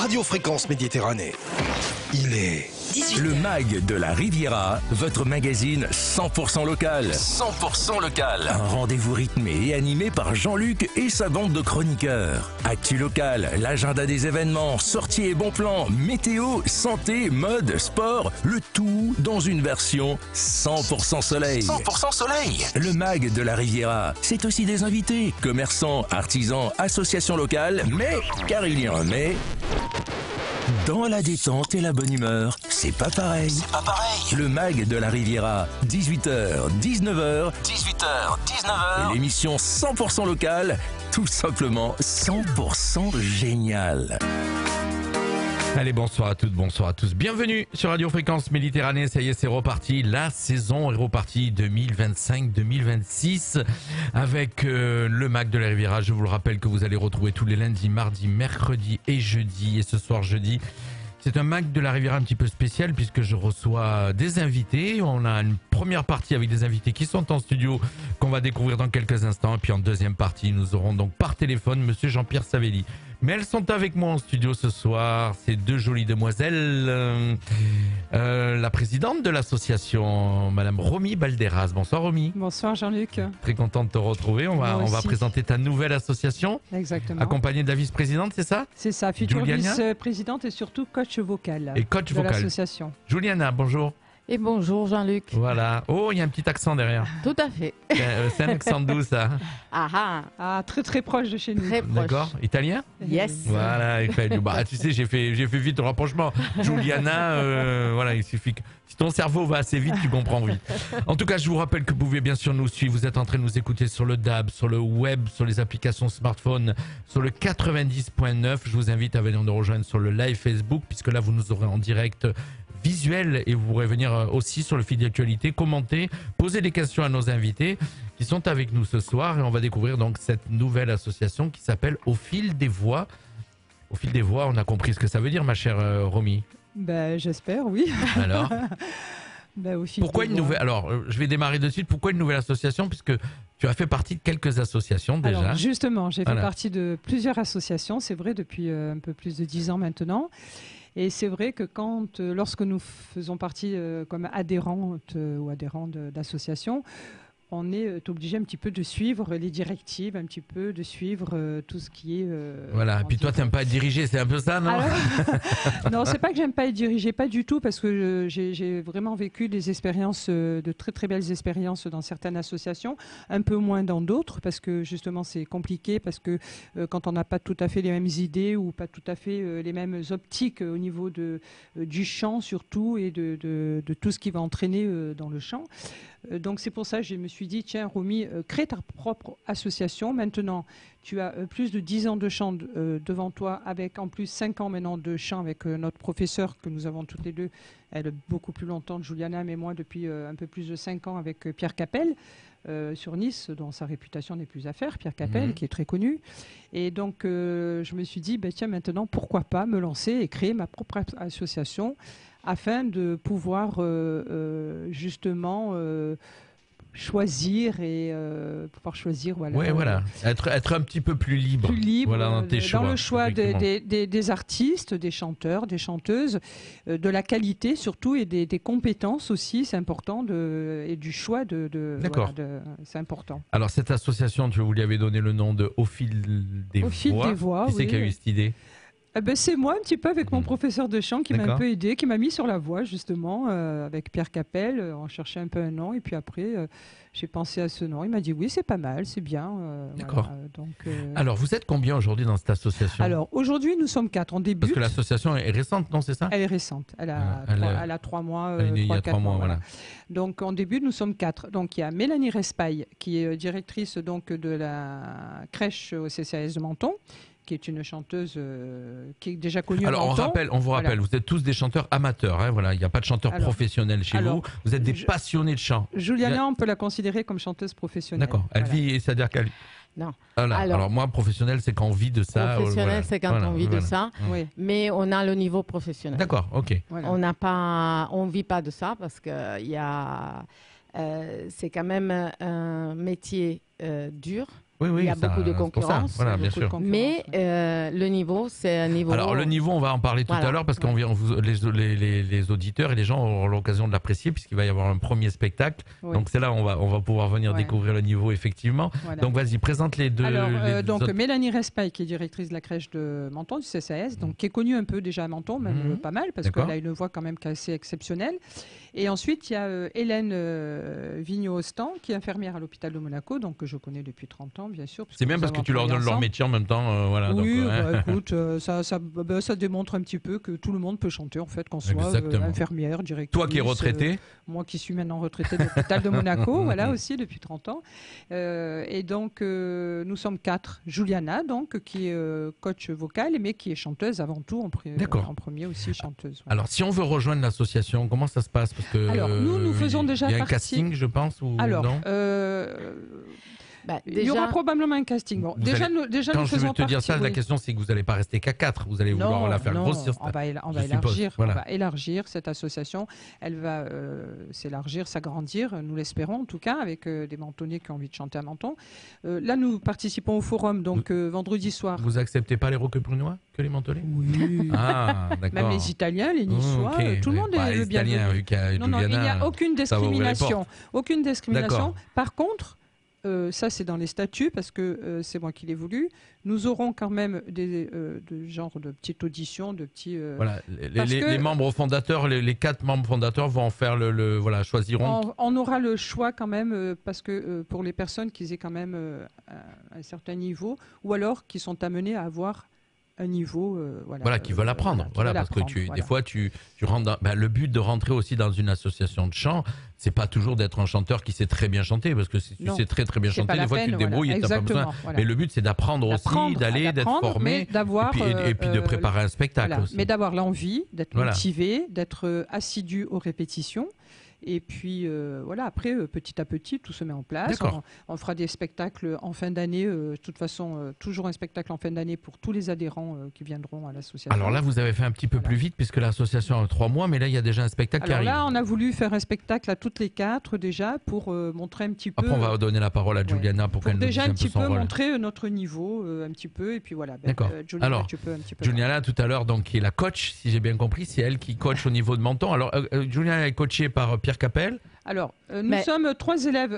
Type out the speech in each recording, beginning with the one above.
Radio Fréquence Méditerranée. Il est 18h. Le MAG de la Riviera, votre magazine 100% local. 100% local. Un rendez-vous rythmé et animé par Jean-Luc et sa bande de chroniqueurs. Actu local, l'agenda des événements, sorties et bons plans, météo, santé, mode, sport, le tout dans une version 100% soleil. 100% soleil. Le MAG de la Riviera, c'est aussi des invités, commerçants, artisans, associations locales, mais, car il y a un mais... Dans la détente et la bonne humeur, c'est pas pareil. Le MAG de la Riviera, 18h, 19h, 18h, 19h. L'émission 100% locale, tout simplement 100% génial. Allez, bonsoir à toutes, bonsoir à tous. Bienvenue sur Radio Fréquence Méditerranée. Ça y est, c'est reparti. La saison est repartie 2025-2026 avec le MAG de la Riviera. Je vous le rappelle que vous allez retrouver tous les lundis, mardis, mercredis et jeudis. Et ce soir, jeudi, c'est un MAG de la Riviera un petit peu spécial puisque je reçois des invités. On a une première partie avec des invités qui sont en studio qu'on va découvrir dans quelques instants. Et puis en deuxième partie, nous aurons donc par téléphone Monsieur Jean-Pierre Savelli. Mais elles sont avec moi en studio ce soir, ces deux jolies demoiselles. La présidente de l'association, Madame Romy Balderas. Bonsoir Romy. Bonsoir Jean-Luc. Très content de te retrouver. On va présenter ta nouvelle association. Exactement. Accompagnée de la vice-présidente, c'est ça? C'est ça, future Juliana vice-présidente et surtout coach vocal. Et coach de vocal. l'association. Juliana, bonjour. Et bonjour Jean-Luc. Voilà. Oh, il y a un petit accent derrière. Tout à fait. C'est un accent d'où ça? Ah, très très proche de chez nous. Très proche. D'accord. Italien? Yes. Voilà, bah, tu sais, j'ai fait vite le rapprochement. Juliana, voilà, il suffit que si ton cerveau va assez vite, tu comprends vite. En tout cas, je vous rappelle que vous pouvez bien sûr nous suivre. Vous êtes en train de nous écouter sur le DAB, sur le web, sur les applications smartphone, sur le 90.9. Je vous invite à venir nous rejoindre sur le live Facebook, puisque là, vous nous aurez en direct visuel et vous pourrez venir aussi sur le fil d'actualité, commenter, poser des questions à nos invités qui sont avec nous ce soir et on va découvrir donc cette nouvelle association qui s'appelle Au fil des voix. Au fil des voix, on a compris ce que ça veut dire, ma chère Romy. Ben, j'espère, oui. Alors, au fil pourquoi des une voix. nouvelle? Alors, je vais démarrer de suite. Pourquoi une nouvelle association? Puisque tu as fait partie de quelques associations déjà. Alors, justement, j'ai fait Voilà. partie de plusieurs associations, c'est vrai, depuis un peu plus de 10 ans maintenant. Et c'est vrai que lorsque nous faisons partie comme adhérentes ou adhérents d'associations, on est obligé un petit peu de suivre les directives, un petit peu de suivre tout ce qui est... Voilà, et puis toi, tu n'aimes pas être dirigé, c'est un peu ça, non? Non, c'est pas que j'aime pas être dirigée, pas du tout, parce que j'ai vraiment vécu des expériences, de très très belles expériences dans certaines associations, un peu moins dans d'autres, parce que justement c'est compliqué, parce que quand on n'a pas tout à fait les mêmes idées ou pas tout à fait les mêmes optiques au niveau du chant surtout et de tout ce qui va entraîner dans le chant. Donc c'est pour ça que je me suis dit, tiens Romy, crée ta propre association. Maintenant, tu as plus de 10 ans de chant devant toi, avec en plus 5 ans maintenant de chant avec notre professeur que nous avons toutes les deux. Elle beaucoup plus longtemps, Juliana, mais moi depuis un peu plus de 5 ans avec Pierre Capel sur Nice, dont sa réputation n'est plus à faire, Pierre Capel, qui est très connu. Et donc je me suis dit, tiens maintenant, pourquoi pas me lancer et créer ma propre association afin de pouvoir justement choisir et pouvoir choisir, voilà. Oui, voilà. Être un petit peu plus libre. Voilà, dans tes choix. Dans le choix des artistes, des chanteurs, des chanteuses, de la qualité surtout et des compétences aussi, c'est important, et du choix D'accord. Voilà, c'est important. Alors, cette association, vous lui avais donné le nom de Au fil des voix. Au fil des voix, Qui c'est oui. qui a eu cette idée? C'est moi un petit peu avec mon professeur de chant qui m'a D'accord. un peu aidé, qui m'a mis sur la voie justement avec Pierre Capel. On cherchait un peu un nom et puis après j'ai pensé à ce nom. Il m'a dit oui, c'est pas mal, c'est bien. D'accord. Voilà, donc, Alors, vous êtes combien aujourd'hui dans cette association? alors aujourd'hui nous sommes 4. On débute. Parce que l'association est récente, non, c'est ça? Elle est récente. Elle a 3 mois. Elle est née il y a 3 mois, voilà. Donc en début nous sommes 4. Donc il y a Mélanie Respail qui est directrice donc de la crèche au CCAS de Menton, qui est une chanteuse qui est déjà connue. Alors, à Menton. on vous rappelle, Voilà. vous êtes tous des chanteurs amateurs, hein, voilà. Il n'y a pas de chanteurs professionnels chez vous. Vous êtes des passionnés de chant. Juliana, on peut la considérer comme chanteuse professionnelle. D'accord. Elle Voilà. vit, c'est-à-dire qu'elle. Non. Voilà. Alors moi, professionnel, c'est quand on vit de ça. Professionnel, voilà. c'est quand Voilà, on vit de voilà. ça. Oui. Mais on a le niveau professionnel. D'accord, ok. Voilà. On vit pas de ça parce que c'est quand même un métier dur. Oui, il y a ça, beaucoup de c'est pour ça. concurrence. Voilà, bien sûr. Mais le niveau, c'est un niveau... Alors le niveau, on va en parler tout à l'heure parce que les auditeurs et les gens auront l'occasion de l'apprécier puisqu'il va y avoir un premier spectacle. Oui. Donc c'est là où on va pouvoir venir découvrir le niveau effectivement. Voilà. Donc vas-y, présente les deux. Alors, donc autres. Mélanie Respail, qui est directrice de la crèche de Menton, du CCAS, donc qui est connue un peu déjà à Menton, même pas mal, parce D'accord. qu'elle a une voix quand même qui est assez exceptionnelle. Et ensuite, il y a Hélène Vigneault-Ostan, qui est infirmière à l'hôpital de Monaco, donc que je connais depuis 30 ans, bien sûr. C'est bien parce que tu leur donnes leur métier en même temps. Voilà, Oui, donc, bah, écoute, ça démontre un petit peu que tout le monde peut chanter, en fait, qu'on soit Exactement. infirmière, directrice. Toi qui es retraité. Moi qui suis maintenant retraitée de l'hôpital de Monaco, voilà, aussi depuis 30 ans. Et donc, nous sommes 4. Juliana, donc, qui est coach vocal, mais qui est chanteuse avant tout, en premier aussi chanteuse. Voilà. Alors, si on veut rejoindre l'association, comment ça se passe parce que, Alors, nous faisons déjà il y a un partie... casting, je pense, ou Alors, non il y aura probablement un casting. Bon, déjà, quand nous je veux faisons te dire partie, ça, la oui. question, c'est que vous n'allez pas rester qu'à 4. Vous allez vouloir la faire grossir. On va je élargir. suppose, voilà. On va élargir cette association. Elle va s'élargir, s'agrandir, nous l'espérons en tout cas, avec des mentonniers qui ont envie de chanter à Menton. Là, nous participons au forum, donc vendredi soir. Vous acceptez pas les roqueprunois que les mentonnais? Oui. Ah, d'accord. Même les Italiens, les Niçois, tout le monde est le bienvenu. Vu qu'il y a Non, il n'y a aucune discrimination. Aucune discrimination. D'accord. Par contre, ça c'est dans les statuts parce que c'est moi qui l'ai voulu. Nous aurons quand même des genre de petites auditions, de petits. Voilà, les membres fondateurs, les 4 membres fondateurs vont en faire voilà, choisiront. On aura le choix quand même parce que pour les personnes qui aient quand même un certain niveau ou alors qui sont amenées à avoir un niveau qui veulent apprendre parce que des fois tu rentres le but de rentrer aussi dans une association de chant, c'est pas toujours d'être un chanteur qui sait très bien chanter, parce que si tu sais très bien chanter, des fois tu te débrouilles et t'as pas besoin. Mais le but c'est d'apprendre aussi, d'aller, d'être formé et puis de préparer un spectacle aussi. Mais d'avoir l'envie, d'être motivé, d'être assidu aux répétitions. Et puis après, petit à petit, tout se met en place. On fera des spectacles en fin d'année. De toute façon, toujours un spectacle en fin d'année pour tous les adhérents qui viendront à l'association. Alors là, vous avez fait un petit peu plus vite puisque l'association a 3 mois, mais là, il y a déjà un spectacle qui arrive. Alors là, on a voulu faire un spectacle à toutes les 4 déjà pour montrer un petit peu... Après, on va donner la parole à Juliana pour qu'elle nous dise un peu son rôle. Déjà un petit peu montrer notre niveau, un petit peu, et puis voilà. D'accord. Juliana, alors, tu peux un petit peu... Juliana, tout à l'heure, donc, qui est la coach, si j'ai bien compris, c'est elle qui coach au niveau de Menton. Alors, Juliana est coachée par Pierre Capel. Alors, nous sommes 3 élèves,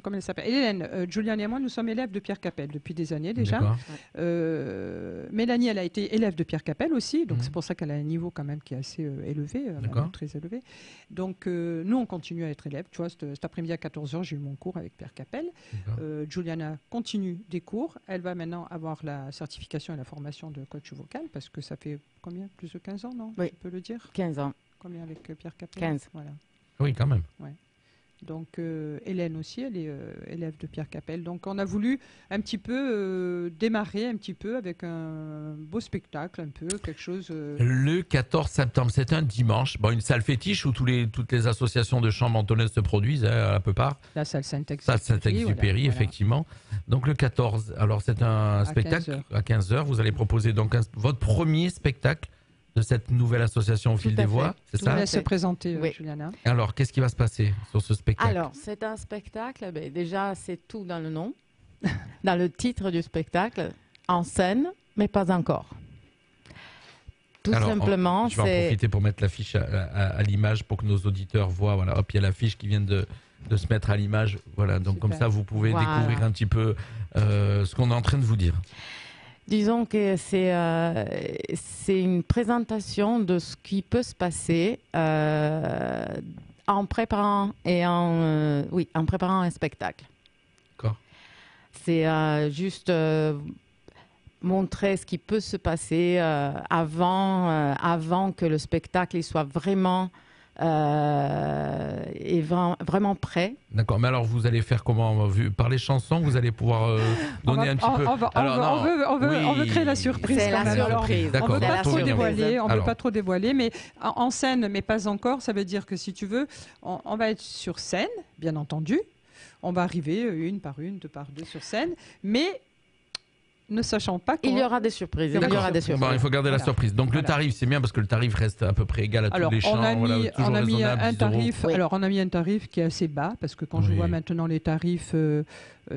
comment elle s'appelle, Hélène, Juliane et moi, nous sommes élèves de Pierre Capel depuis des années déjà. Mélanie, elle a été élève de Pierre Capel aussi, donc c'est pour ça qu'elle a un niveau quand même qui est assez élevé, très élevé. Donc, nous, on continue à être élèves. Tu vois, cet après-midi à 14h, j'ai eu mon cours avec Pierre Capel. Juliana continue des cours. Elle va maintenant avoir la certification et la formation de coach vocal, parce que ça fait combien? Plus de 15 ans, non? Oui. Tu peux le dire? 15 ans. Combien avec Pierre Capel? 15. Voilà. Oui, quand même. Ouais. Donc Hélène aussi, elle est élève de Pierre Capel. Donc on a voulu un petit peu démarrer un petit peu avec un beau spectacle, un peu quelque chose. Le 14 septembre, c'est un dimanche. Bon, une salle fétiche où toutes les associations de chant mentonnaises se produisent, à la plupart. La salle Saint-Exupéry. Saint-Exupéry, effectivement. Donc le 14, alors c'est un spectacle à 15h. Vous allez proposer donc votre premier spectacle de cette nouvelle association au fil des voix, c'est ça? Je vous laisse se présenter, Juliana. Alors, qu'est-ce qui va se passer sur ce spectacle? Alors, c'est un spectacle, déjà, c'est tout dans le nom, dans le titre du spectacle, en scène, mais pas encore. Tout simplement, je vais en profiter pour mettre l'affiche à l'image pour que nos auditeurs voient. Voilà, hop, il y a l'affiche qui vient de se mettre à l'image. Voilà, donc comme ça, vous pouvez découvrir un petit peu ce qu'on est en train de vous dire. Disons que c'est une présentation de ce qui peut se passer en préparant un spectacle. D'accord. C'est juste montrer ce qui peut se passer avant que le spectacle soit vraiment vraiment prêt. D'accord, mais alors vous allez faire comment? Par les chansons, vous allez pouvoir donner un petit peu... On veut créer la surprise. C'est la surprise. On ne veut pas trop dévoiler, on veut pas trop dévoiler, mais en scène, mais pas encore. Ça veut dire que si tu veux, on va être sur scène, bien entendu. On va arriver une par une, deux par deux sur scène, mais ne sachant pas il y aura des surprises. Il y aura des surprises. Bon, il faut garder la surprise. Donc le tarif, c'est bien parce que le tarif reste à peu près égal à tous les champs. On a mis un tarif. Alors on a mis un tarif qui est assez bas parce que quand je vois maintenant les tarifs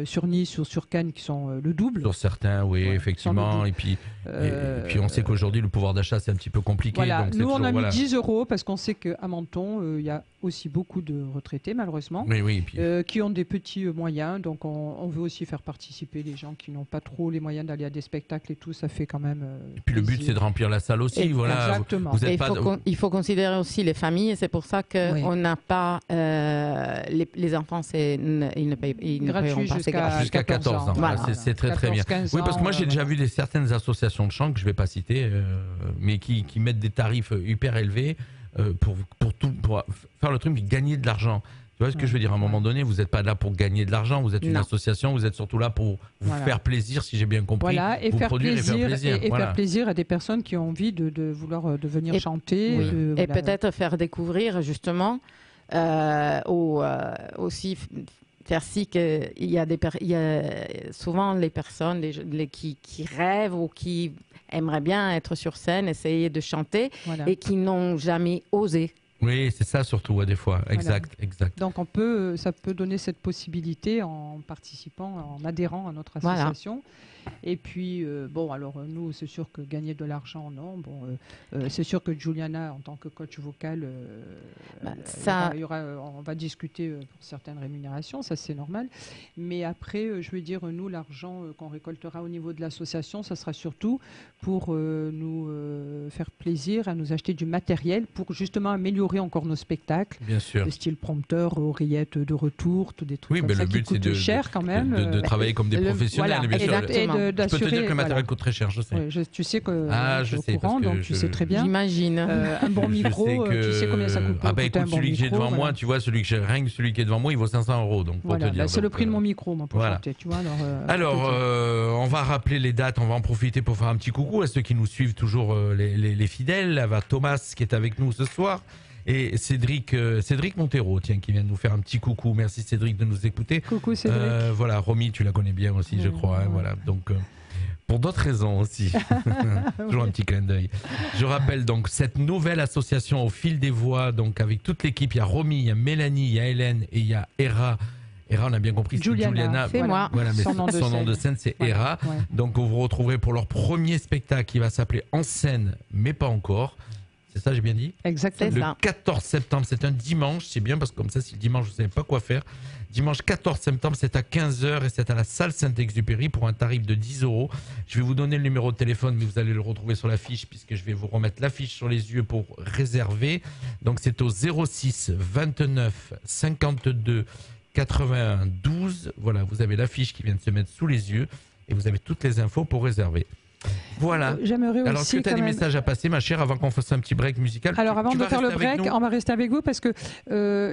sur Nice ou sur Cannes qui sont le double. Sur certains, oui, effectivement. Et puis on sait qu'aujourd'hui le pouvoir d'achat c'est un petit peu compliqué. Voilà. Donc nous on a mis 10 € parce qu'on sait qu'à Menton il y a aussi beaucoup de retraités malheureusement qui ont des petits moyens. Donc on veut aussi faire participer les gens qui n'ont pas trop les moyens d'aller à des spectacles et tout. Ça fait quand même. Et puis le but c'est de remplir la salle aussi. Voilà. Exactement. Il faut considérer aussi les familles et c'est pour ça qu'on n'a pas les enfants, ils ne paieront pas. Jusqu'à 14 ans. Voilà. C'est très très bien. Oui, parce que moi j'ai déjà vu certaines associations de chant que je ne vais pas citer, mais qui mettent des tarifs hyper élevés pour faire le truc et gagner de l'argent. Tu vois ce que je veux dire? À un moment donné, vous n'êtes pas là pour gagner de l'argent, vous êtes une association, vous êtes surtout là pour vous faire plaisir, si j'ai bien compris. Voilà, et faire plaisir à des personnes qui ont envie de vouloir devenir chanter. Et peut-être faire découvrir justement aussi faire si qu'il y a souvent les personnes qui rêvent ou qui aimeraient bien être sur scène, essayer de chanter et qui n'ont jamais osé. Oui, c'est ça surtout, des fois. Exact. Donc ça peut donner cette possibilité en participant, en adhérant à notre association. Et puis, nous, c'est sûr que gagner de l'argent, non. C'est sûr que Juliana, en tant que coach vocal, on va discuter pour certaines rémunérations, ça c'est normal. Mais après, je veux dire, nous, l'argent qu'on récoltera au niveau de l'association, ça sera surtout pour nous faire plaisir à nous acheter du matériel pour justement améliorer encore nos spectacles. Bien sûr. Le style prompteur, oreillettes de retour, tous des trucs comme ça qui coûtent cher quand même. De travailler comme des professionnels, bien sûr. Je peux te dire que le matériel coûte très cher, je sais. Oui, tu sais que je suis au courant, donc tu sais très bien. J'imagine. Un bon micro, tu sais combien ça coûte. Celui que j'ai devant moi, tu vois, celui qui est devant moi, il vaut 500 €. Donc pour te dire. C'est le prix de mon micro, moi, pour chanter. Tu vois, alors, on va rappeler les dates, on va en profiter pour faire un petit coucou à ceux qui nous suivent toujours, les fidèles. Il y a Thomas qui est avec nous ce soir. Et Cédric Montero, qui vient de nous faire un petit coucou. Merci Cédric de nous écouter. Coucou Cédric. Voilà, Romy, tu la connais bien aussi, je crois. Voilà, donc pour d'autres raisons aussi. Toujours un petit clin d'œil. Je rappelle donc cette nouvelle association au fil des voix, donc avec toute l'équipe. Il y a Romy, il y a Mélanie, il y a Hélène et il y a Hera. Hera, on a bien compris, c'est Juliana. C'est moi. Voilà, mais son nom de scène, c'est Hera. Ouais. Donc, vous retrouverez pour leur premier spectacle qui va s'appeler En scène, mais pas encore. C'est ça, j'ai bien dit? Exactement. Le 14 septembre, c'est un dimanche. C'est bien parce que comme ça, si le dimanche, vous ne savez pas quoi faire. Dimanche 14 septembre, c'est à 15h et c'est à la salle Saint-Exupéry pour un tarif de 10 €. Je vais vous donner le numéro de téléphone, mais vous allez le retrouver sur l'affiche puisque je vais vous remettre l'affiche sur les yeux pour réserver. Donc, c'est au 06 29 52 81 12. Voilà, vous avez l'affiche qui vient de se mettre sous les yeux et vous avez toutes les infos pour réserver. Voilà. J'aimerais aussi. Alors, est-ce que tu as des messages à passer, ma chère, avant qu'on fasse un petit break musical? Alors, avant de faire le break, on va rester avec vous parce que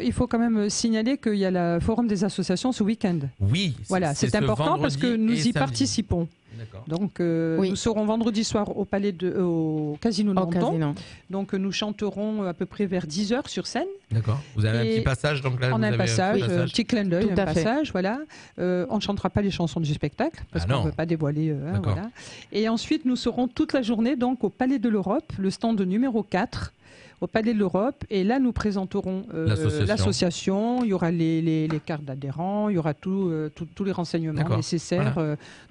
il faut quand même signaler qu'il y a le forum des associations ce week-end. Oui. Voilà, c'est important parce que nous y participons. Donc, nous serons vendredi soir au Casino de Menton. Donc, nous chanterons à peu près vers 10h sur scène. D'accord. Vous avez un petit passage, donc là, on a un passage, un petit clin d'œil, un passage, voilà. On ne chantera pas les chansons du spectacle parce qu'on ne veut pas dévoiler. Voilà. Et ensuite, nous serons toute la journée donc au Palais de l'Europe, le stand numéro 4. Au Palais de l'Europe, et là nous présenterons l'association, il y aura les cartes d'adhérents, il y aura tous les renseignements nécessaires,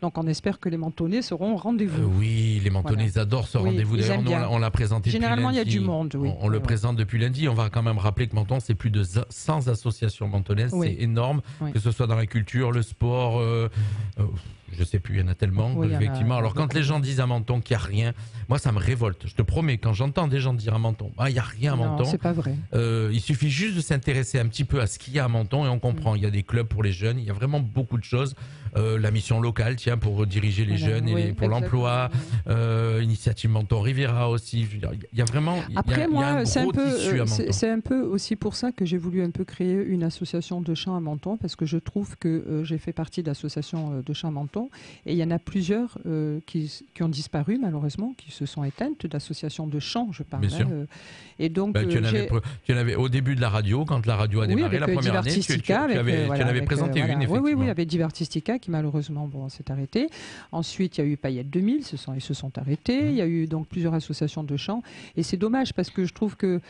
donc on espère que les Mentonnais seront au rendez-vous. Oui, les Mentonnais adorent ce rendez-vous, d'ailleurs nous, on l'a présenté généralement depuis lundi. Il y a du monde, oui. On le présente depuis lundi, on va quand même rappeler que Menton c'est plus de 100 associations mentonnaises, c'est énorme, que ce soit dans la culture, le sport, je sais plus, il y en a tellement, effectivement. Alors quand les gens disent à Menton qu'il n'y a rien, moi ça me révolte. Je te promets, quand j'entends des gens dire à Menton, il n'y a rien à Menton. Non, c'est pas vrai. Il suffit juste de s'intéresser un petit peu à ce qu'il y a à Menton et on comprend. Il y a des clubs pour les jeunes, il y a vraiment beaucoup de choses. La mission locale, pour diriger les jeunes et pour l'emploi. Initiative Menton Riviera aussi. Je veux dire, il y a vraiment. Après, moi, c'est un peu aussi pour ça que j'ai voulu un peu créer une association de chant à Menton parce que je trouve que j'ai fait partie d'associations de chant à Menton et il y en a plusieurs qui ont disparu malheureusement, qui se sont éteintes, d'associations de chant, je parle. Bien sûr. Et donc, tu en avais au début de la radio, quand la radio a démarré la première année, tu en avais présenté une. Oui, avec Divertistica qui malheureusement s'est arrêté. Ensuite, il y a eu Paillettes 2000, ils se sont arrêtés. Il y a eu donc plusieurs associations de chant. Et c'est dommage parce que je trouve que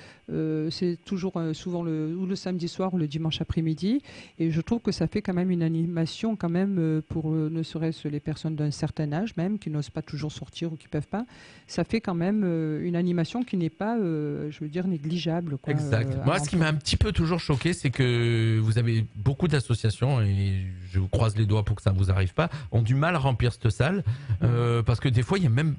c'est toujours souvent le samedi soir ou le dimanche après-midi. Et je trouve que ça fait quand même une animation quand même pour ne serait-ce les personnes d'un certain âge même, qui n'osent pas toujours sortir ou qui ne peuvent pas. Ça fait quand même une animation qui n'est pas, je veux dire, négligeable. Quoi, exact. Moi, ce qui m'a un petit peu toujours choqué, c'est que vous avez beaucoup d'associations, et je vous croise les doigts pour que ça ne vous arrive pas, ont du mal à remplir cette salle, parce que des fois, il y a même...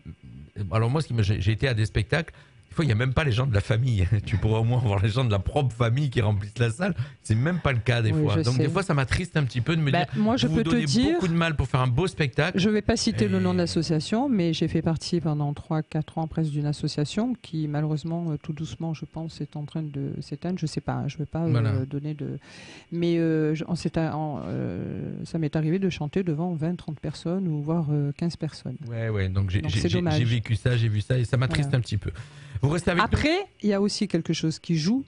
Alors moi, j'ai été à des spectacles, des fois, il n'y a même pas les gens de la famille. Tu pourrais au moins voir les gens de la propre famille qui remplissent la salle. C'est même pas le cas des fois. Donc des fois, ça m'attriste un petit peu de me dire, moi, je vous donnez beaucoup de mal pour faire un beau spectacle. Je ne vais pas citer le nom de l'association, mais j'ai fait partie pendant 3-4 ans presque d'une association qui, malheureusement, tout doucement, je pense, est en train de s'éteindre. Je ne sais pas, je ne vais pas donner de... Mais ça m'est arrivé de chanter devant 20-30 personnes ou voire 15 personnes. Ouais, donc j'ai vécu ça, j'ai vu ça et ça m'attriste un petit peu. Vous restez avec Après, il y a aussi quelque chose qui joue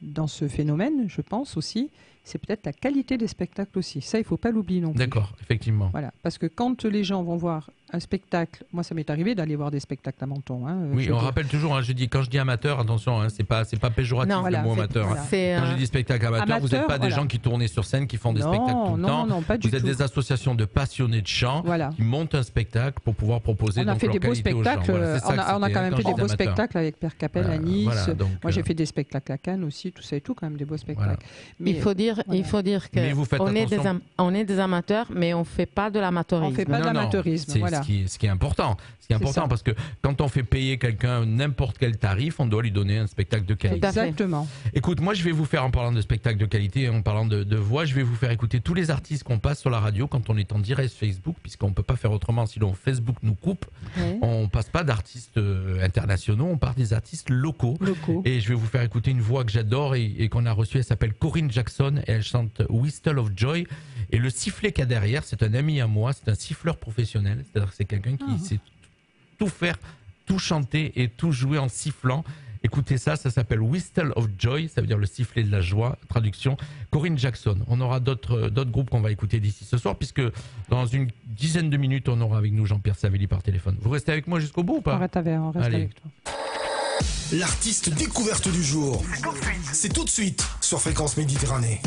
dans ce phénomène, je pense aussi, c'est peut-être la qualité des spectacles aussi. Ça, il ne faut pas l'oublier non plus. D'accord, effectivement. Voilà, parce que quand les gens vont voir un spectacle, moi ça m'est arrivé d'aller voir des spectacles à Menton. Oui, on rappelle toujours, quand je dis amateur, attention, c'est pas péjoratif le mot amateur. Quand je dis spectacle amateur, vous n'êtes pas des gens qui tournent sur scène, qui font des spectacles tout le temps. Non, pas du tout. Vous êtes des associations de passionnés de chant qui montent un spectacle pour pouvoir proposer leur qualité aux gens. On a quand même fait des beaux spectacles avec Père Capel à Nice. Moi j'ai fait des spectacles à Cannes aussi, tout ça et tout, quand même des beaux spectacles. Il faut dire qu'on est des amateurs, mais on ne fait pas de l'amateurisme. On ne fait pas d'amateurisme, voilà. Ce qui est important. Parce que quand on fait payer quelqu'un n'importe quel tarif, on doit lui donner un spectacle de qualité. Exactement. Écoute, moi je vais vous faire, en parlant de spectacle de qualité, en parlant de voix, je vais vous faire écouter tous les artistes qu'on passe sur la radio quand on est en direct Facebook, puisqu'on ne peut pas faire autrement, sinon Facebook nous coupe. On ne passe pas d'artistes internationaux, on part des artistes locaux. Et je vais vous faire écouter une voix que j'adore et qu'on a reçue, elle s'appelle Corinne Jackson et elle chante Whistle of Joy. Et le sifflet qu'il y a derrière, c'est un ami à moi, c'est un siffleur professionnel, c'est-à-dire que c'est quelqu'un qui sait tout faire, tout chanter et tout jouer en sifflant. Écoutez ça s'appelle Whistle of Joy, ça veut dire le sifflet de la joie, traduction Corinne Jackson. On aura d'autres groupes qu'on va écouter d'ici ce soir, puisque dans une dizaine de minutes, on aura avec nous Jean-Pierre Savelli par téléphone. Vous restez avec moi jusqu'au bout ou pas? On reste avec toi. L'artiste découverte du jour, c'est tout de suite sur Fréquence Méditerranée.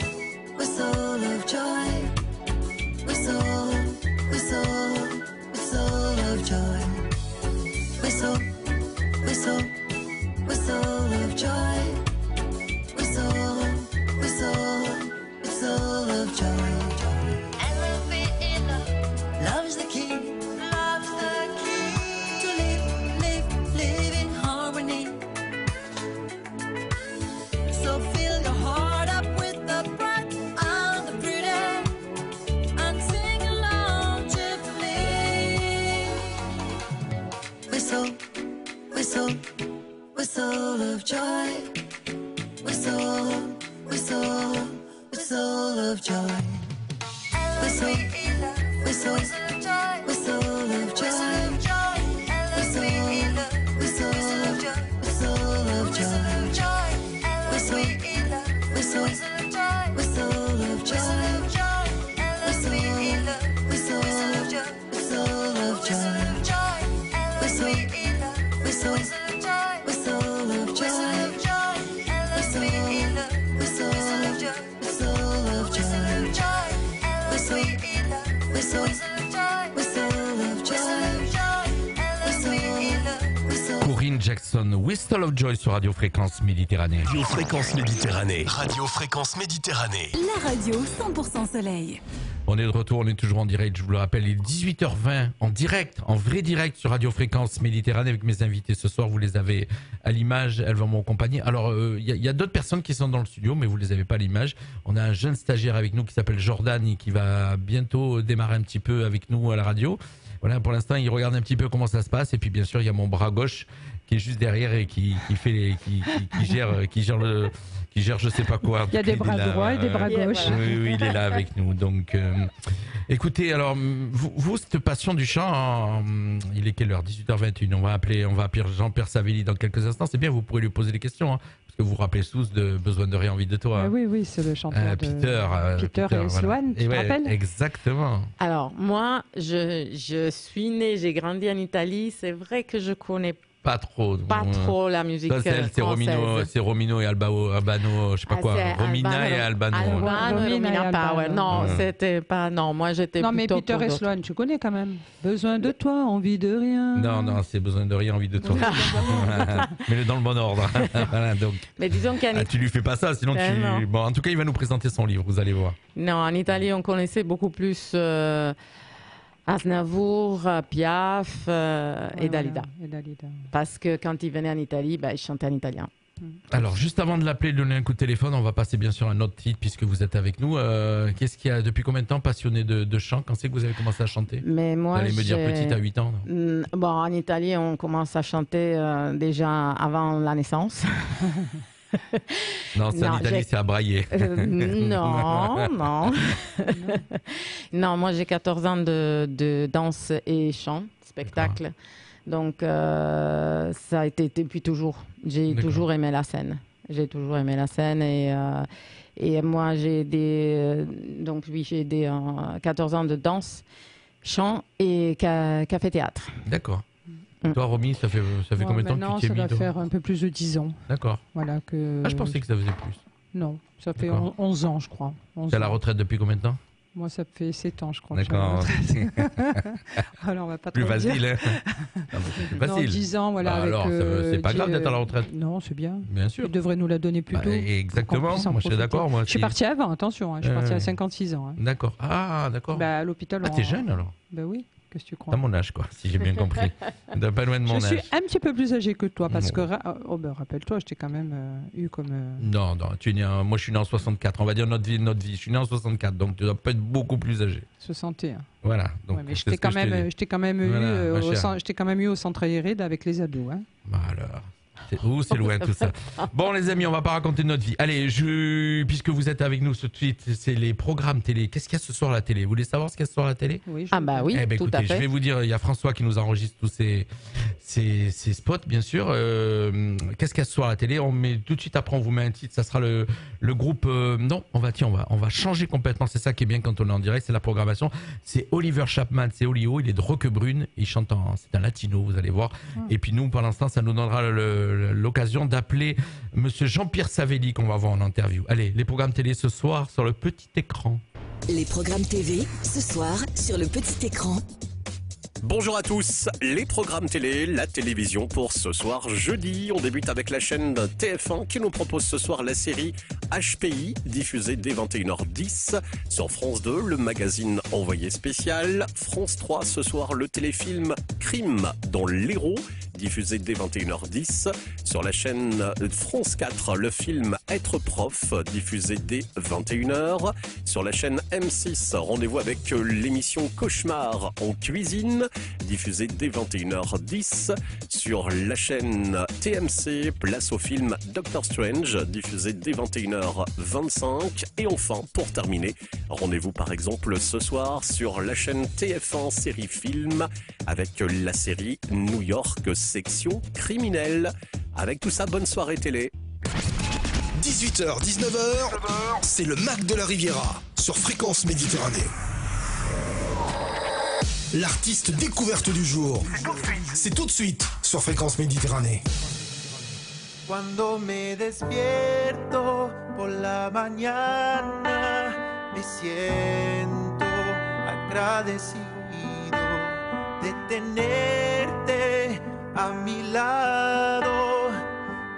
Whistle of joy, whistle of joy. Whistle, whistle, whistle of joy. Whistle, whistle, whistle of joy. Whistle, whistle, whistle of joy. Whistle, whistle, whistle of joy. Whistle, whistle, whistle of Corinne Jackson, Whistle of Joy sur Radio Fréquence Méditerranée. Radio Fréquence Méditerranée. Radio Fréquence Méditerranée. La radio 100% soleil. On est de retour, on est toujours en direct, je vous le rappelle, il est 18h20 en direct, en vrai direct sur Radio Fréquence Méditerranée avec mes invités ce soir, vous les avez à l'image, elles vont m'accompagner. Alors, il y a d'autres personnes qui sont dans le studio, mais vous les avez pas à l'image. On a un jeune stagiaire avec nous qui s'appelle Jordan et qui va bientôt démarrer un petit peu avec nous à la radio. Voilà, pour l'instant, il regarde un petit peu comment ça se passe. Et puis, bien sûr, il y a mon bras gauche qui est juste derrière et qui gère je sais pas quoi. Il y a des bras droits et des bras gauches. Oui, il est là avec nous. Donc, écoutez, alors, vous, cette passion du chant, il est quelle heure? 18h21. On va appeler Jean-Pierre Savelli dans quelques instants. C'est bien, vous pourrez lui poser des questions, hein, parce que vous vous rappelez tous de Besoin de rien, envie de toi. Oui, c'est le chanteur de Peter et Sloan, tu te rappelles? Exactement. Alors, moi, je suis née, j'ai grandi en Italie. C'est vrai que je connais pas trop la musique française. C'est Romino et Albano, je sais pas quoi. Romina et Albano. Albano et Romina Power. Non, c'était pas. Non, moi j'étais plutôt. Non, mais Peter et Sloan, tu connais quand même. Besoin de toi, envie de rien. Non, c'est Besoin de rien, envie de toi. Mets-le dans le bon ordre. Voilà, donc. Mais disons tu lui fais pas ça, sinon tu. Bon, en tout cas, il va nous présenter son livre, vous allez voir. Non, en Italie, on connaissait beaucoup plus. Aznavour, Piaf et Dalida. Parce que quand il venait en Italie, il chantait en italien. Alors, juste avant de l'appeler, de donner un coup de téléphone, on va passer bien sûr à un autre titre puisque vous êtes avec nous. Qu'est-ce qu'il y a depuis combien de temps passionné de chant? Quand c'est que vous avez commencé à chanter? Mais moi, vous allez me dire petite à 8 ans. Bon, en Italie, on commence à chanter déjà avant la naissance. Non, en Italie, c'est à brailler. Non. Non, moi j'ai 14 ans de danse et chant, spectacle. D'accord. Donc ça a été depuis toujours. J'ai toujours aimé la scène. Et moi j'ai aidé, j'ai aidé 14 ans de danse, chant et café-théâtre. D'accord. Toi, Romy, ça fait combien de temps que tu t'es mis? Ça doit faire un peu plus de 10 ans. D'accord. Voilà que... je pensais que ça faisait plus. Non, ça fait 11 ans, je crois. Tu es à la retraite depuis combien de temps? Moi, ça fait 7 ans, je crois. D'accord. Alors, on va pas plus trop facile, dire. Plus facile. Non, 10 ans, voilà. Alors, c'est pas grave d'être à la retraite. Non, c'est bien. Bien sûr. Tu devrais nous la donner plus tôt. Exactement, moi je suis d'accord. Je suis partie avant, attention. Je suis partie à 56 ans. D'accord. Ah, d'accord. À l'hôpital. Ah, t'es jeune alors? Oui. Qu'est-ce que tu crois? T'as mon âge, quoi, si j'ai bien compris. Pas loin de mon âge. Je suis un petit peu plus âgé que toi, parce que, rappelle-toi, je t'ai quand même eu comme... Non, tu es né moi je suis né en 64, on va dire notre vie. Je suis né en 64, donc tu dois pas être beaucoup plus âgé. 61. Voilà. Donc, mais je t'ai quand même eu au centre Aéride avec les ados. Hein. Bah alors... c'est loin tout ça. Bon les amis, on va pas raconter notre vie. Allez, puisque vous êtes avec nous tout de suite, c'est les programmes télé. Qu'est-ce qu'il y a ce soir à la télé? Vous voulez savoir ce qu'il y a ce soir à la télé? Oui. Oui, tout écoutez, à fait. Je vais vous dire, il y a François qui nous enregistre tous ces spots, bien sûr. Qu'est-ce qu'il y a ce soir à la télé? On met tout de suite après, on vous met un titre. Ça sera le groupe. Non, on va changer complètement. C'est ça qui est bien quand on est en direct, c'est la programmation. C'est Oliver Chapman, c'est Olio. Il est de Roquebrune. Il chante c'est un latino, vous allez voir. Et puis nous, pour l'instant, ça nous donnera l'occasion d'appeler Monsieur Jean-Pierre Savelli qu'on va voir en interview. Allez, les programmes télé ce soir sur le petit écran. Les programmes TV ce soir sur le petit écran. Bonjour à tous, les programmes télé, la télévision pour ce soir jeudi. On débute avec la chaîne TF1 qui nous propose ce soir la série HPI, diffusée dès 21h10. Sur France 2, le magazine Envoyé spécial. France 3, ce soir, le téléfilm Crime, dont l'héros, diffusé dès 21h10. Sur la chaîne France 4, le film Être prof, diffusé dès 21h. Sur la chaîne M6, rendez-vous avec l'émission Cauchemar en cuisine, diffusé dès 21h10. Sur la chaîne TMC, place au film Doctor Strange, diffusé dès 21h25. Et enfin, pour terminer, rendez-vous par exemple ce soir sur la chaîne TF1 série film avec la série New York section criminelle. Avec tout ça, bonne soirée télé. 18h, 19h, c'est le Mac de la Riviera sur Fréquence Méditerranée. L'artiste découverte du jour, c'est tout de suite sur Fréquence Méditerranée. Cuando me despierto por la mañana, me siento agradecido de tenerte a mi lado.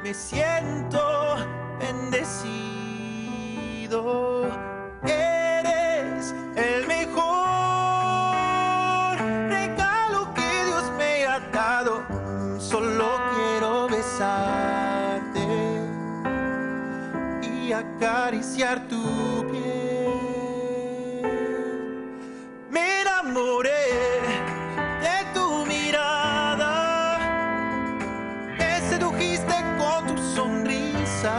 Me siento bendecido. Eres el mejor regalo que Dios me ha dado. Solo quiero besarte y acariciar tu piel. Me enamoré de tu mirada, me sedujiste con tu sonrisa.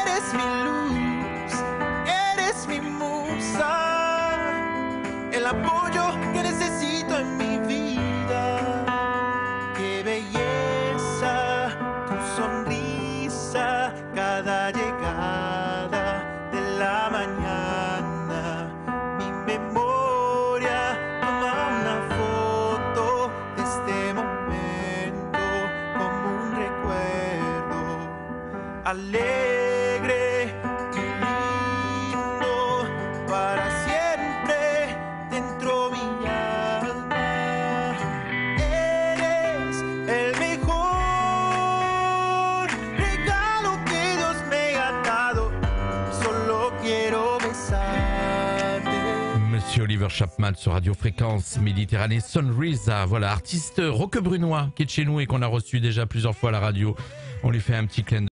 Eres mi luz, eres mi musa, el apoyo que necesito en mi vida. Qué belleza, tu sonrisa, cada llegada de la mañana. Mi memoria toma una foto de este momento como un recuerdo alegre y lindo para siempre dentro mi alma. Eres el mejor regalo que Dios me ha dado. Solo quiero besarte. Monsieur Oliver Chapman sur Radio Fréquence Méditerranée. Sunrisa, voilà, artiste roquebrunois qui est de chez nous et qu'on a reçu déjà plusieurs fois à la radio. On lui fait un petit clin d'œil.